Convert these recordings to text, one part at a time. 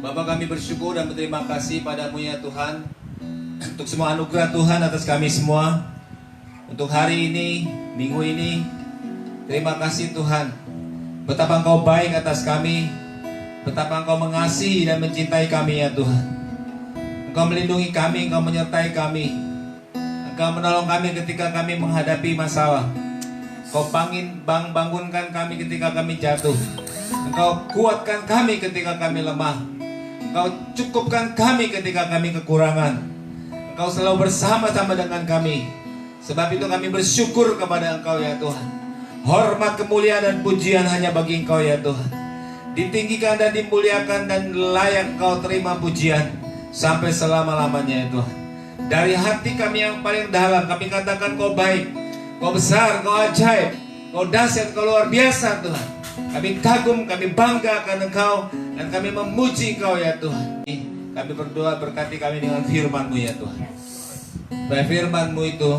Bapak, kami bersyukur dan berterima kasih padamu ya Tuhan, untuk semua anugerah Tuhan atas kami semua. Untuk hari ini, minggu ini, terima kasih Tuhan. Betapa Engkau baik atas kami, betapa Engkau mengasihi dan mencintai kami ya Tuhan. Engkau melindungi kami, Engkau menyertai kami, Engkau menolong kami ketika kami menghadapi masalah. Engkau bangunkan kami ketika kami jatuh. Engkau kuatkan kami ketika kami lemah. Engkau cukupkan kami ketika kami kekurangan. Engkau selalu bersama-sama dengan kami. Sebab itu kami bersyukur kepada Engkau ya Tuhan. Hormat, kemuliaan dan pujian hanya bagi Engkau ya Tuhan. Ditinggikan dan dimuliakan dan layak Engkau terima pujian sampai selama-lamanya ya Tuhan. Dari hati kami yang paling dalam kami katakan Kau baik, Kau besar, Kau ajaib, Kau dahsyat, Kau luar biasa Tuhan. Kami kagum, kami bangga akan Engkau, dan kami memuji Engkau ya Tuhan. Kami berdoa, berkati kami dengan firman-Mu ya Tuhan. Supaya firman-Mu itu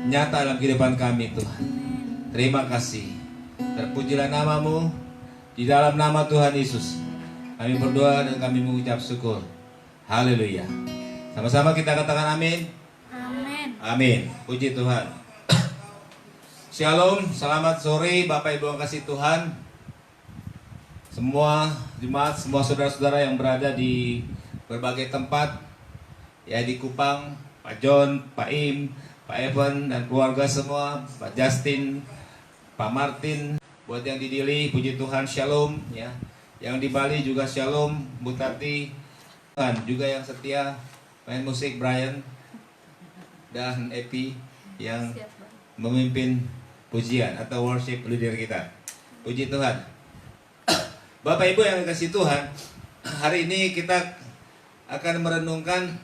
nyata dalam kehidupan kami Tuhan. Terima kasih. Terpujilah nama-Mu. Di dalam nama Tuhan Yesus kami berdoa dan kami mengucap syukur. Haleluya. Sama-sama kita katakan amin. Amin. Amin. Puji Tuhan. Shalom, selamat sore Bapak Ibu yang kasih Tuhan. Semua jemaat, semua saudara-saudara yang berada di berbagai tempat, ya di Kupang, Pak John, Pak Im, Pak Evan dan keluarga semua, Pak Justin, Pak Martin, buat yang di Dili, puji Tuhan, shalom ya. Yang di Bali juga shalom, Bu Tati, Tuhan juga yang setia main musik, Brian dan Epi yang memimpin pujian atau worship leader kita. Puji Tuhan. Bapak Ibu yang dikasihi Tuhan, hari ini kita akan merenungkan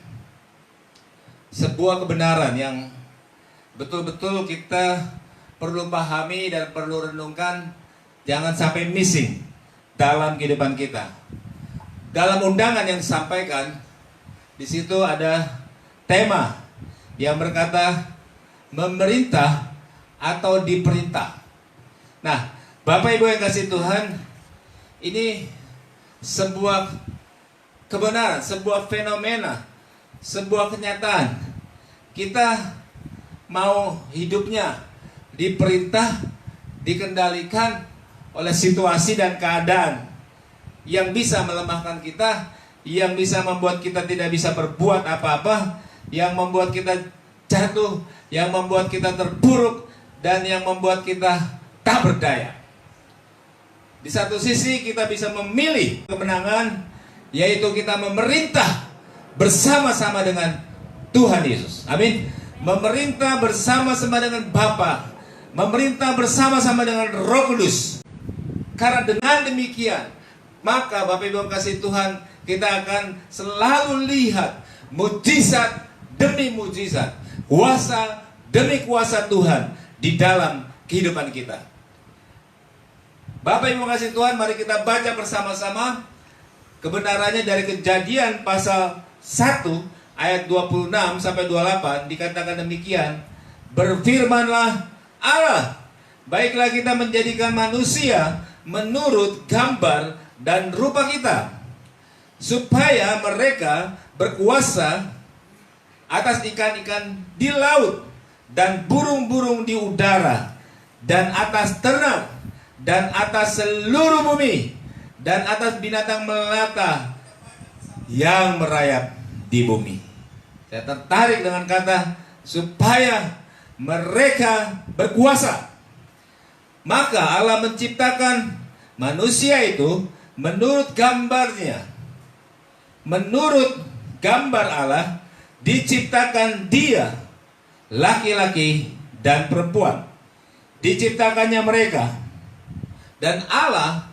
sebuah kebenaran yang betul-betul kita perlu pahami dan perlu renungkan, jangan sampai missing dalam kehidupan kita. Dalam undangan yang disampaikan, di situ ada tema yang berkata memerintah atau diperintah. Nah, Bapak Ibu yang kasih Tuhan, ini sebuah kebenaran, sebuah fenomena, sebuah kenyataan. Kita mau hidupnya diperintah, dikendalikan oleh situasi dan keadaan yang bisa melemahkan kita, yang bisa membuat kita tidak bisa berbuat apa-apa, yang membuat kita jatuh, yang membuat kita terpuruk, dan yang membuat kita tak berdaya. Di satu sisi kita bisa memilih kemenangan, yaitu kita memerintah bersama-sama dengan Tuhan Yesus. Amin. Memerintah bersama-sama dengan Bapa, memerintah bersama-sama dengan Roh Kudus. Karena dengan demikian, maka Bapak Ibu kasih Tuhan, kita akan selalu lihat mujizat demi mujizat, kuasa demi kuasa Tuhan di dalam kehidupan kita. Bapak Ibu kasih Tuhan, mari kita baca bersama-sama kebenarannya dari Kejadian pasal 1 ayat 26 sampai 28. Dikatakan demikian, berfirmanlah Allah, baiklah kita menjadikan manusia menurut gambar dan rupa kita, supaya mereka berkuasa atas ikan-ikan di laut dan burung-burung di udara, dan atas ternak, dan atas seluruh bumi, dan atas binatang melata yang merayap di bumi. Saya tertarik dengan kata supaya mereka berkuasa. Maka Allah menciptakan manusia itu menurut gambarnya. Menurut gambar Allah diciptakan dia, laki-laki dan perempuan. Diciptakannya mereka. Dan Allah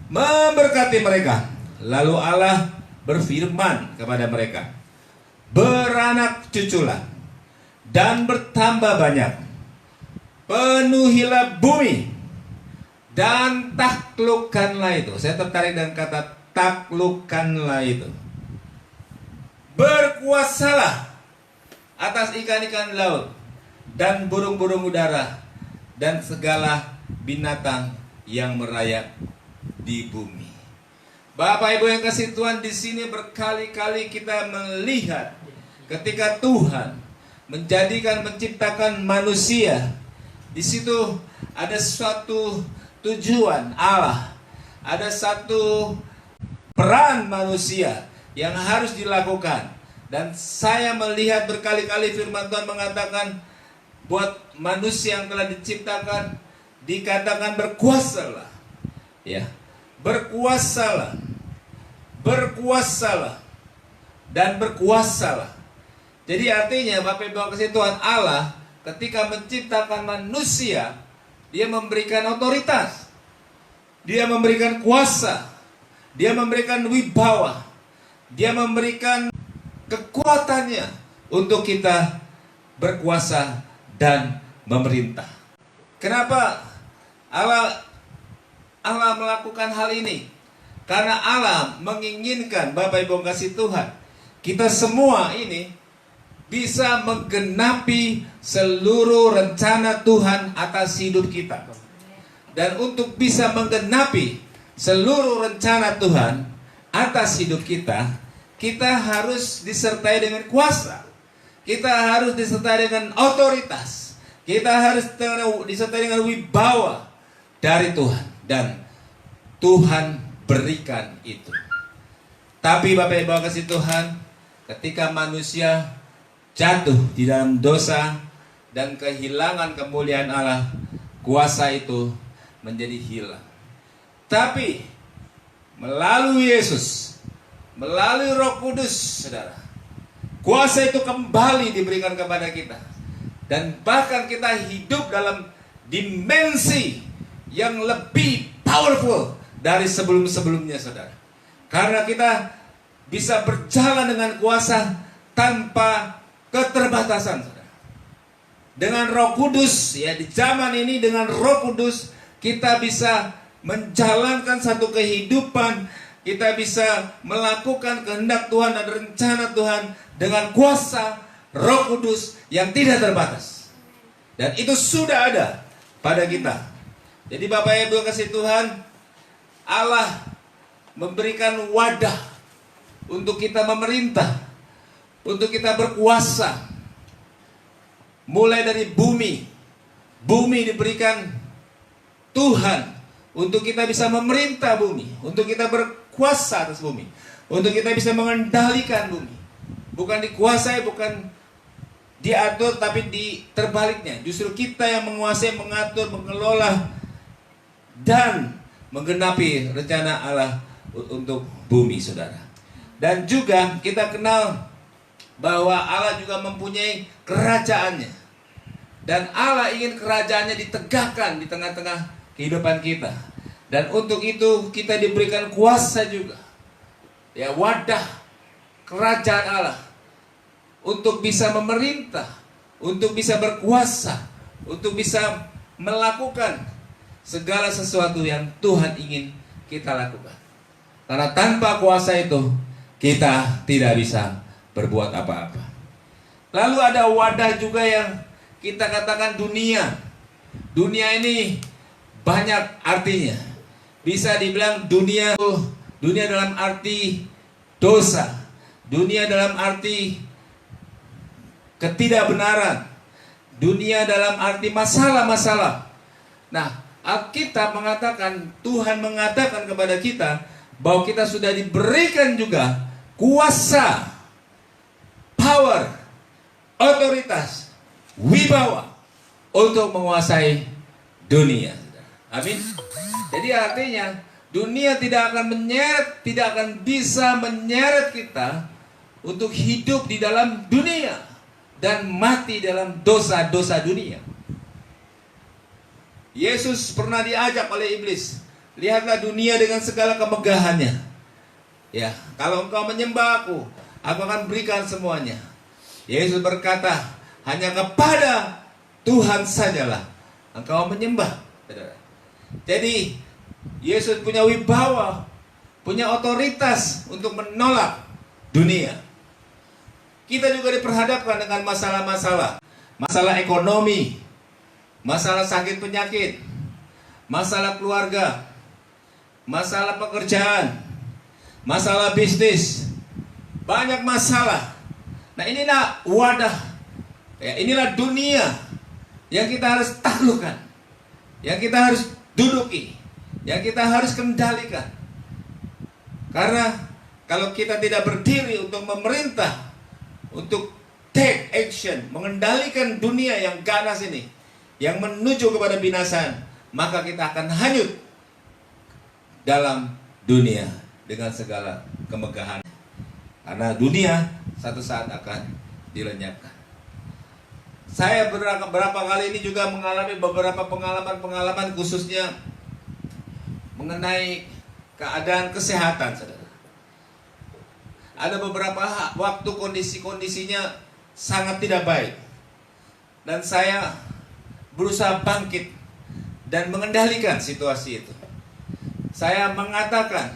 memberkati mereka. Lalu Allah berfirman kepada mereka, beranak cuculah dan bertambah banyak, penuhilah bumi dan taklukkanlah itu. Saya tertarik dengan kata taklukkanlah itu. Berkuasalah atas ikan-ikan laut dan burung-burung udara dan segala binatang yang merayap di bumi. Bapak Ibu yang kasih Tuhan, di sini berkali-kali kita melihat ketika Tuhan menciptakan manusia, di situ ada suatu tujuan Allah, ada satu peran manusia yang harus dilakukan. Dan saya melihat berkali-kali firman Tuhan mengatakan buat manusia yang telah diciptakan, dikatakan berkuasalah, ya, berkuasalah, berkuasalah, dan berkuasalah. Jadi artinya Bapak Ibu kasih Tuhan, Allah ketika menciptakan manusia, Dia memberikan otoritas, Dia memberikan kuasa, Dia memberikan wibawa, Dia memberikan kekuatannya untuk kita berkuasa dan memerintah. Kenapa Allah melakukan hal ini? Karena Allah menginginkan, Bapak Ibu kasih Tuhan, kita semua ini bisa menggenapi seluruh rencana Tuhan atas hidup kita. Dan untuk bisa menggenapi seluruh rencana Tuhan atas hidup kita, kita harus disertai dengan kuasa, kita harus disertai dengan otoritas, kita harus disertai dengan wibawa dari Tuhan. Dan Tuhan berikan itu. Tapi Bapak Ibu kasih Tuhan, ketika manusia jatuh di dalam dosa dan kehilangan kemuliaan Allah, kuasa itu menjadi hilang. Tapi melalui Yesus, melalui Roh Kudus, saudara, kuasa itu kembali diberikan kepada kita. Dan bahkan kita hidup dalam dimensi yang lebih powerful dari sebelum-sebelumnya, saudara. Karena kita bisa berjalan dengan kuasa tanpa keterbatasan, saudara. Dengan Roh Kudus, ya, di zaman ini dengan Roh Kudus kita bisa menjalankan satu kehidupan, kita bisa melakukan kehendak Tuhan dan rencana Tuhan dengan kuasa Roh Kudus yang tidak terbatas. Dan itu sudah ada pada kita. Jadi Bapak Ibu kasih Tuhan, Allah memberikan wadah untuk kita memerintah, untuk kita berkuasa. Mulai dari bumi, bumi diberikan Tuhan untuk kita bisa memerintah bumi, untuk kita berkuasa atas bumi, untuk kita bisa mengendalikan bumi. Bukan dikuasai, bukan diatur, tapi terbaliknya. Justru kita yang menguasai, mengatur, mengelola, dan menggenapi rencana Allah untuk bumi, saudara. Dan juga kita kenal bahwa Allah juga mempunyai kerajaannya. Dan Allah ingin kerajaannya ditegakkan di tengah-tengah kehidupan kita. Dan untuk itu kita diberikan kuasa juga, ya, wadah kerajaan Allah untuk bisa memerintah, untuk bisa berkuasa, untuk bisa melakukan segala sesuatu yang Tuhan ingin kita lakukan. Karena tanpa kuasa itu kita tidak bisa berbuat apa-apa. Lalu ada wadah juga yang kita katakan dunia. Dunia ini banyak artinya. Bisa dibilang dunia dalam arti dosa, dunia dalam arti ketidakbenaran, dunia dalam arti masalah-masalah. Nah, Alkitab mengatakan, Tuhan mengatakan kepada kita bahwa kita sudah diberikan juga kuasa, power, otoritas, wibawa untuk menguasai dunia. Amin. Jadi artinya dunia tidak akan bisa menyeret kita untuk hidup di dalam dunia dan mati dalam dosa-dosa dunia. Yesus pernah diajak oleh iblis, lihatlah dunia dengan segala kemegahannya. Ya, kalau engkau menyembah aku akan berikan semuanya. Yesus berkata, hanya kepada Tuhan sajalah engkau menyembah. Jadi Yesus punya wibawa, punya otoritas untuk menolak dunia. Kita juga diperhadapkan dengan masalah-masalah, masalah ekonomi, masalah sakit penyakit, masalah keluarga, masalah pekerjaan, masalah bisnis, banyak masalah. Nah, inilah wadah, ya, inilah dunia yang kita harus taklukkan, yang kita harus duduki, yang kita harus kendalikan. Karena kalau kita tidak berdiri untuk memerintah, untuk take action, mengendalikan dunia yang ganas ini, yang menuju kepada binasaan, maka kita akan hanyut dalam dunia dengan segala kemegahan. Karena dunia satu saat akan dilenyapkan. Saya beberapa kali ini juga mengalami beberapa pengalaman khususnya mengenai keadaan kesehatan, saudara. Ada beberapa waktu kondisi-kondisinya sangat tidak baik. Dan saya berusaha bangkit dan mengendalikan situasi itu. Saya mengatakan,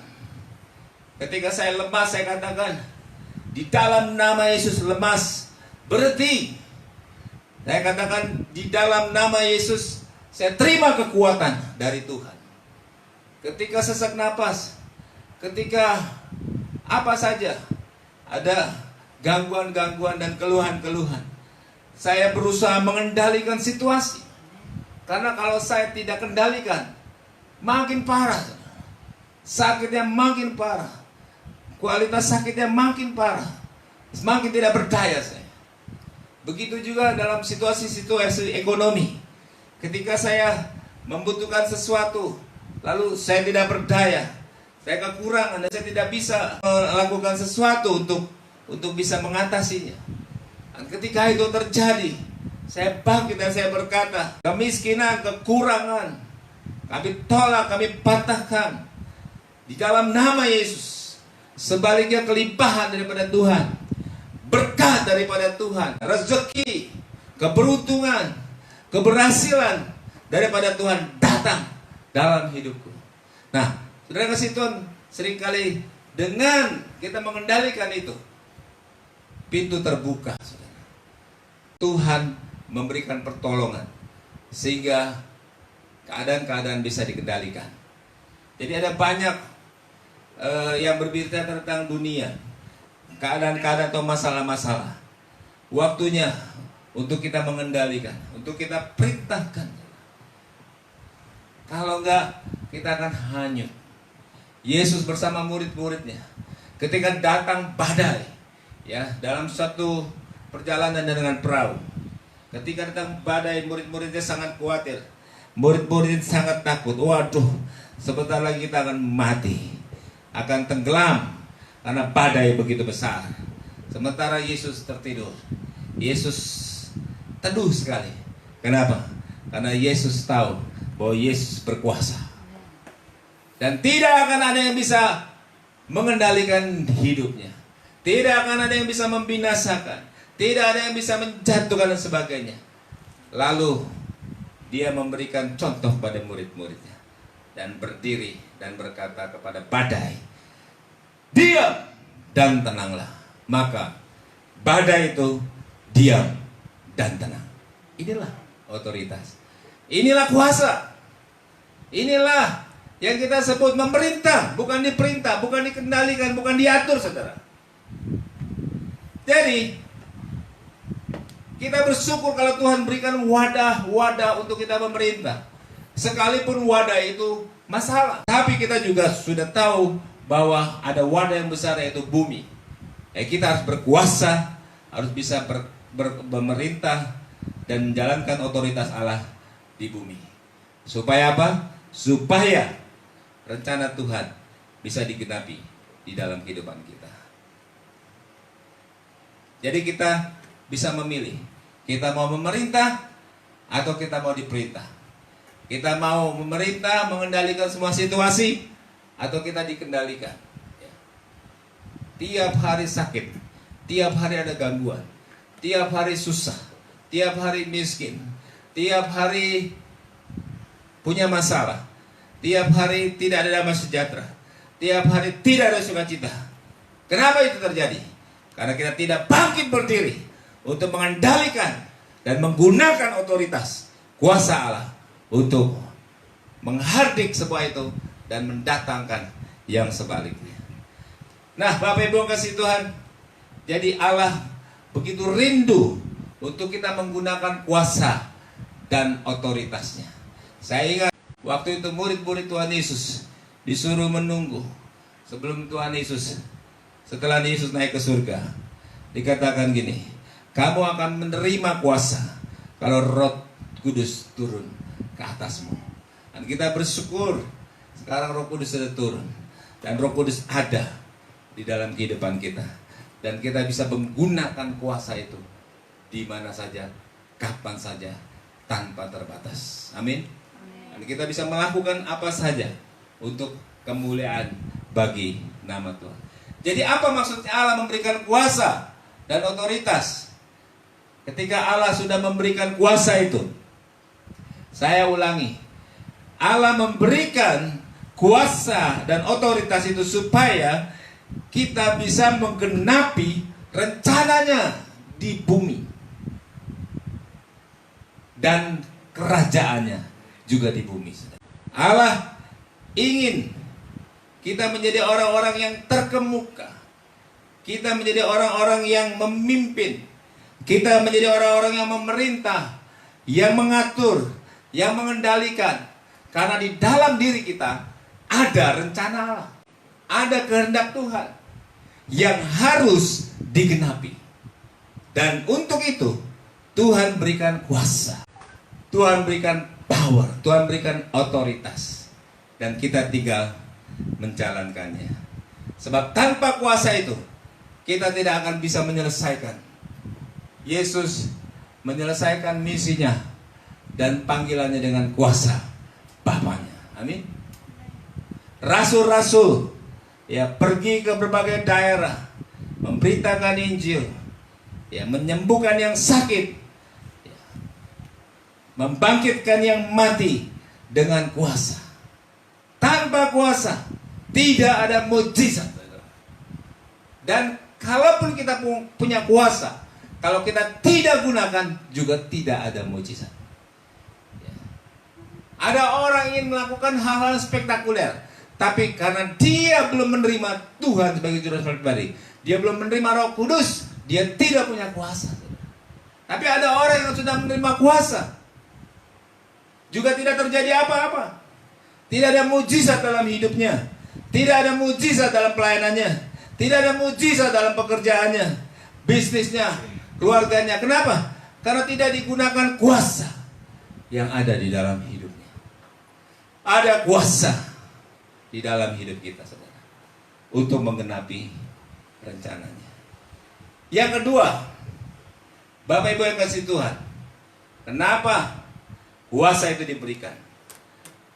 ketika saya lemas, saya katakan, di dalam nama Yesus lemas, berhenti. Saya katakan, di dalam nama Yesus, saya terima kekuatan dari Tuhan. Ketika sesak napas, ketika apa saja, ada gangguan-gangguan dan keluhan-keluhan, saya berusaha mengendalikan situasi. Karena kalau saya tidak kendalikan, makin parah. Sakitnya makin parah. Kualitas sakitnya makin parah. Semakin tidak berdaya saya. Begitu juga dalam situasi-situasi ekonomi. Ketika saya membutuhkan sesuatu, lalu saya tidak berdaya, saya kekurangan dan saya tidak bisa melakukan sesuatu untuk bisa mengatasinya. Dan ketika itu terjadi, saya bangkit dan saya berkata, kemiskinan, kekurangan, kami tolak, kami patahkan di dalam nama Yesus. Sebaliknya kelimpahan daripada Tuhan, berkat daripada Tuhan, rezeki, keberuntungan, keberhasilan daripada Tuhan datang dalam hidupku. Nah, saudara kasih Tuhan, seringkali dengan kita mengendalikan itu, pintu terbuka, saudara. Tuhan memberikan pertolongan sehingga keadaan-keadaan bisa dikendalikan. Jadi ada banyak yang berbicara tentang dunia, keadaan-keadaan atau masalah-masalah. Waktunya untuk kita mengendalikan, untuk kita perintahkan. Kalau enggak, kita akan hanyut. Yesus bersama murid-muridnya, ketika datang badai, ya, dalam satu perjalanan dengan perahu, ketika datang badai, murid-muridnya sangat khawatir. Murid-murid sangat takut. Waduh, sebentar lagi kita akan mati, akan tenggelam karena badai begitu besar. Sementara Yesus tertidur. Yesus teduh sekali. Kenapa? Karena Yesus tahu bahwa Yesus berkuasa. Dan tidak akan ada yang bisa mengendalikan hidupnya. Tidak akan ada yang bisa membinasakan. Tidak ada yang bisa menjatuhkan dan sebagainya. Lalu dia memberikan contoh pada murid-muridnya dan berdiri dan berkata kepada badai, diam dan tenanglah. Maka badai itu diam dan tenang. Inilah otoritas. Inilah kuasa. Inilah yang kita sebut memerintah, bukan diperintah, bukan dikendalikan, bukan diatur, saudara. Jadi kita bersyukur kalau Tuhan berikan wadah-wadah untuk kita memerintah. Sekalipun wadah itu masalah, tapi kita juga sudah tahu bahwa ada wadah yang besar, yaitu bumi. Kita harus berkuasa, harus bisa memerintah dan menjalankan otoritas Allah di bumi. Supaya apa? Supaya rencana Tuhan bisa digenapi di dalam kehidupan kita. Jadi kita bisa memilih, kita mau memerintah atau kita mau diperintah. Kita mau memerintah, mengendalikan semua situasi, atau kita dikendalikan. Tiap hari sakit, tiap hari ada gangguan, tiap hari susah, tiap hari miskin, tiap hari punya masalah, tiap hari tidak ada damai sejahtera, tiap hari tidak ada sukacita. Kenapa itu terjadi? Karena kita tidak bangkit berdiri untuk mengendalikan dan menggunakan otoritas kuasa Allah untuk menghardik semua itu dan mendatangkan yang sebaliknya. Nah, Bapak Ibu kasih Tuhan, jadi Allah begitu rindu untuk kita menggunakan kuasa dan otoritasnya. Saya ingat waktu itu murid-murid Tuhan Yesus disuruh menunggu sebelum Tuhan Yesus, setelah Yesus naik ke surga, dikatakan gini, kamu akan menerima kuasa kalau Roh Kudus turun ke atasmu. Dan kita bersyukur sekarang Roh Kudus sudah turun dan Roh Kudus ada di dalam kehidupan kita, dan kita bisa menggunakan kuasa itu di mana saja, kapan saja, tanpa terbatas. Amin. Dan kita bisa melakukan apa saja untuk kemuliaan bagi nama Tuhan. Jadi apa maksudnya Allah memberikan kuasa dan otoritas? Ketika Allah sudah memberikan kuasa itu, saya ulangi, Allah memberikan kuasa dan otoritas itu supaya kita bisa menggenapi rencananya di bumi dan kerajaannya juga di bumi. Allah ingin kita menjadi orang-orang yang terkemuka, kita menjadi orang-orang yang memimpin, kita menjadi orang-orang yang memerintah, yang mengatur, yang mengendalikan. Karena di dalam diri kita ada rencana Allah, ada kehendak Tuhan yang harus digenapi. Dan untuk itu Tuhan berikan kuasa, Tuhan berikan power, Tuhan berikan otoritas, dan kita tinggal menjalankannya. Sebab tanpa kuasa itu kita tidak akan bisa menyelesaikan. Yesus menyelesaikan misinya dan panggilannya dengan kuasa Bapaknya. Amin. Rasul-rasul ya pergi ke berbagai daerah, memberitakan Injil, ya menyembuhkan yang sakit, ya, membangkitkan yang mati dengan kuasa. Tanpa kuasa tidak ada mujizat. Dan kalaupun kita punya kuasa, kalau kita tidak gunakan juga tidak ada mujizat. Ada orang ingin melakukan hal-hal spektakuler, tapi karena dia belum menerima Tuhan sebagai juru pribadi, dia belum menerima Roh Kudus, dia tidak punya kuasa. Tapi ada orang yang sudah menerima kuasa, juga tidak terjadi apa-apa. Tidak ada mujizat dalam hidupnya, tidak ada mujizat dalam pelayanannya, tidak ada mujizat dalam pekerjaannya, bisnisnya, keluarganya. Kenapa? Karena tidak digunakan kuasa yang ada di dalam hidupnya. Ada kuasa di dalam hidup kita, saudara, untuk menggenapi rencananya. Yang kedua, Bapak Ibu yang kasih Tuhan, kenapa kuasa itu diberikan?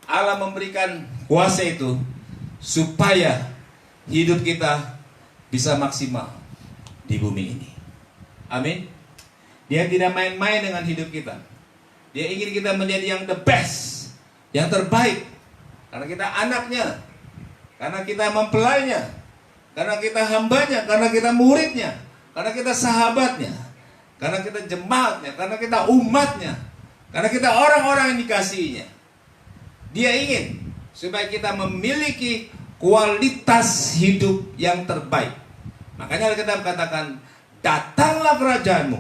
Allah memberikan kuasa itu supaya hidup kita bisa maksimal di bumi ini. Amin. Dia tidak main-main dengan hidup kita. Dia ingin kita menjadi yang the best, yang terbaik. Karena kita anaknya, karena kita mempelainya, karena kita hambanya, karena kita muridnya, karena kita sahabatnya, karena kita jemaatnya, karena kita umatnya, karena kita orang-orang yang dikasihinya. Dia ingin supaya kita memiliki kualitas hidup yang terbaik. Makanya kita katakan, datanglah kerajaanmu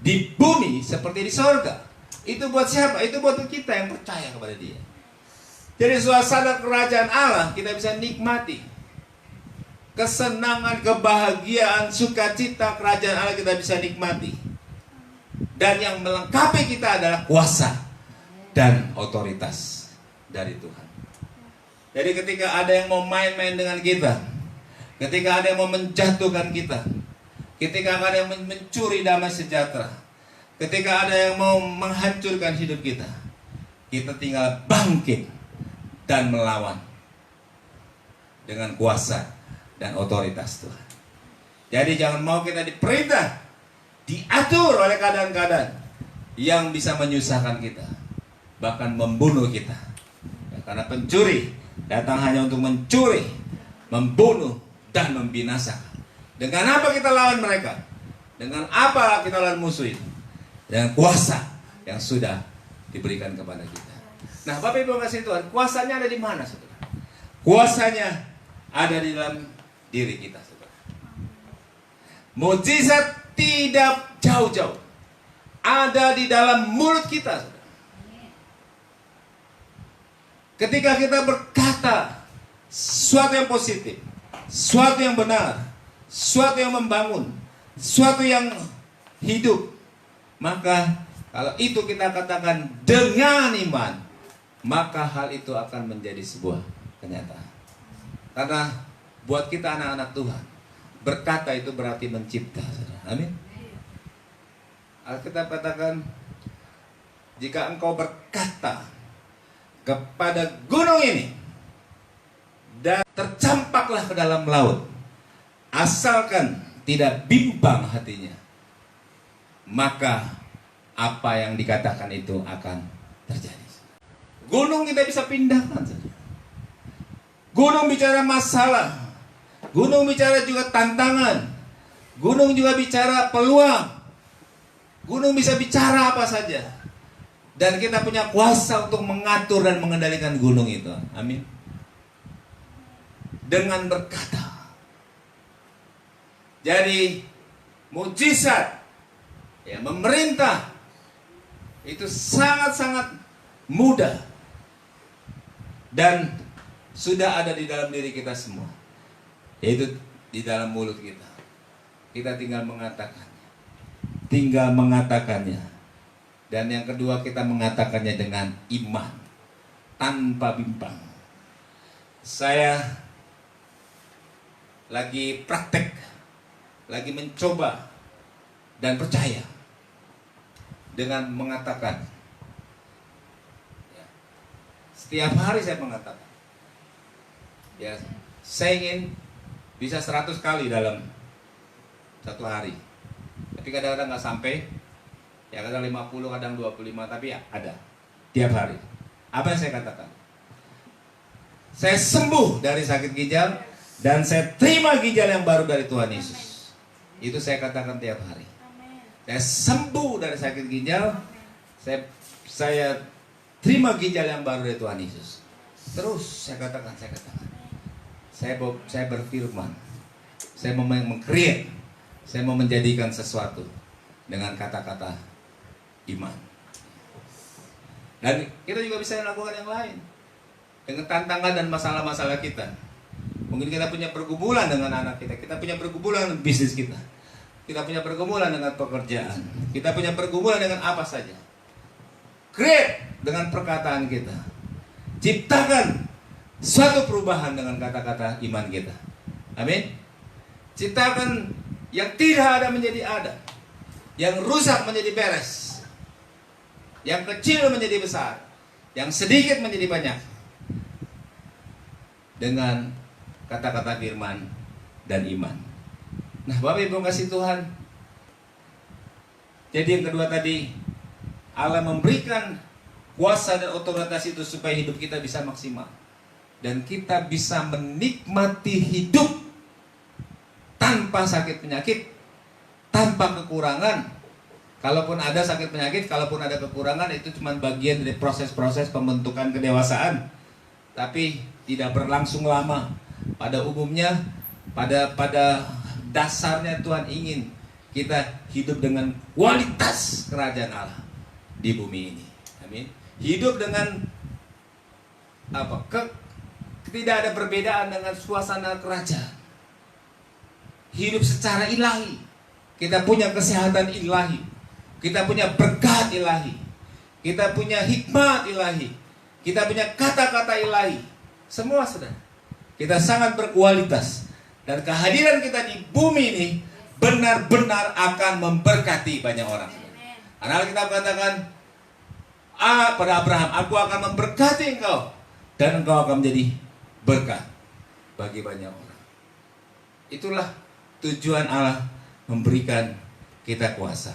di bumi seperti di sorga. Itu buat siapa? Itu buat kita yang percaya kepada dia. Jadi suasana kerajaan Allah kita bisa nikmati. Kesenangan, kebahagiaan, sukacita kerajaan Allah kita bisa nikmati. Dan yang melengkapi kita adalah kuasa dan otoritas dari Tuhan. Jadi ketika ada yang mau main-main dengan kita, ketika ada yang mau menjatuhkan kita, ketika ada yang mencuri damai sejahtera, ketika ada yang mau menghancurkan hidup kita, kita tinggal bangkit dan melawan dengan kuasa dan otoritas Tuhan. Jadi jangan mau kita diperintah, diatur oleh keadaan-keadaan yang bisa menyusahkan kita, bahkan membunuh kita. Ya, karena pencuri datang hanya untuk mencuri, membunuh, dan membinasakan. Dengan apa kita lawan mereka? Dengan apa kita lawan musuh itu? Dengan kuasa yang sudah diberikan kepada kita. Nah, Bapak Ibu kasih Tuhan, kuasanya ada di mana, saudara? Kuasanya ada di dalam diri kita, saudara. Mujizat tidak jauh-jauh, ada di dalam mulut kita, saudara. Ketika kita berkata sesuatu yang positif, sesuatu yang benar, sesuatu yang membangun, sesuatu yang hidup, maka kalau itu kita katakan dengan iman, maka hal itu akan menjadi sebuah kenyataan. Karena buat kita anak-anak Tuhan, berkata itu berarti mencipta, saudara. Amin. Alkitab katakan, jika engkau berkata kepada gunung ini dan tercampaklah ke dalam laut, asalkan tidak bimbang hatinya, maka apa yang dikatakan itu akan terjadi. Gunung kita bisa pindahkan, saudara. Gunung bicara masalah, gunung bicara juga tantangan, gunung juga bicara peluang, gunung bisa bicara apa saja. Dan kita punya kuasa untuk mengatur dan mengendalikan gunung itu. Amin. Dengan berkata. Jadi mujizat, ya, memerintah itu sangat-sangat mudah dan sudah ada di dalam diri kita semua, yaitu di dalam mulut kita. Kita tinggal mengatakannya. Dan yang kedua, kita mengatakannya dengan iman, tanpa bimbang. Saya lagi praktek, lagi mencoba dan percaya dengan mengatakan. Setiap hari saya mengatakan, ya, saya ingin bisa 100 kali dalam satu hari. Tapi kadang-kadang nggak sampai. Ya, kadang 50, kadang 25, tapi ya ada tiap hari. Apa yang saya katakan? Saya sembuh dari sakit ginjal dan saya terima ginjal yang baru dari Tuhan Yesus. Itu saya katakan tiap hari. Saya sembuh dari sakit ginjal, saya terima ginjal yang baru dari Tuhan Yesus. Terus saya katakan. Saya berfirman. Saya mau meng-create. Saya mau menjadikan sesuatu dengan kata-kata iman. Dan kita juga bisa melakukan yang lain dengan tantangan dan masalah-masalah kita. Mungkin kita punya pergumulan dengan anak kita, kita punya pergumulan dengan bisnis kita, kita punya pergumulan dengan pekerjaan, kita punya pergumulan dengan apa saja. Create dengan perkataan kita. Ciptakan suatu perubahan dengan kata-kata iman kita. Amin. Ciptakan yang tidak ada menjadi ada, yang rusak menjadi beres, yang kecil menjadi besar, yang sedikit menjadi banyak, dengan kata-kata firman dan iman. Nah, Bapak Ibu kasih Tuhan, jadi yang kedua tadi, Allah memberikan kuasa dan otoritas itu supaya hidup kita bisa maksimal, dan kita bisa menikmati hidup tanpa sakit penyakit, tanpa kekurangan. Kalaupun ada sakit penyakit, kalaupun ada kekurangan, itu cuma bagian dari proses-proses pembentukan kedewasaan, tapi tidak berlangsung lama. Pada umumnya, pada dasarnya Tuhan ingin kita hidup dengan kualitas kerajaan Allah di bumi ini. Amin. Hidup dengan apa? Tidak ada perbedaan dengan suasana kerajaan. Hidup secara ilahi. Kita punya kesehatan ilahi. Kita punya berkat ilahi. Kita punya hikmat ilahi. Kita punya kata-kata ilahi. Semua sudah. Kita sangat berkualitas. Dan kehadiran kita di bumi ini benar-benar akan memberkati banyak orang. Karena kita katakan pada Abraham, aku akan memberkati engkau dan engkau akan menjadi berkat bagi banyak orang. Itulah tujuan Allah memberikan kita kuasa.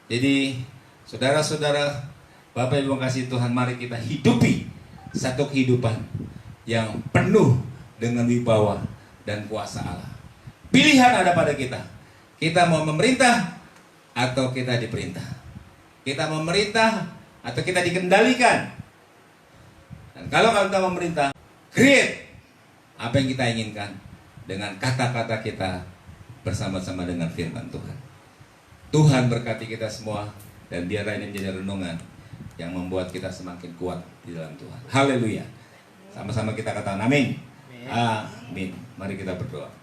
Jadi saudara-saudara, Bapak Ibu kasih Tuhan, mari kita hidupi satu kehidupan yang penuh dengan wibawa dan kuasa Allah. Pilihan ada pada kita. Kita mau memerintah atau kita diperintah. Kita memerintah atau kita dikendalikan. Dan kalau kita memerintah, create apa yang kita inginkan. dengan kata-kata kita bersama-sama dengan firman Tuhan. Tuhan berkati kita semua, dan biarlah ini menjadi renungan yang membuat kita semakin kuat di dalam Tuhan. Haleluya. Sama-sama kita katakan amin. Amin. Mari kita berdoa.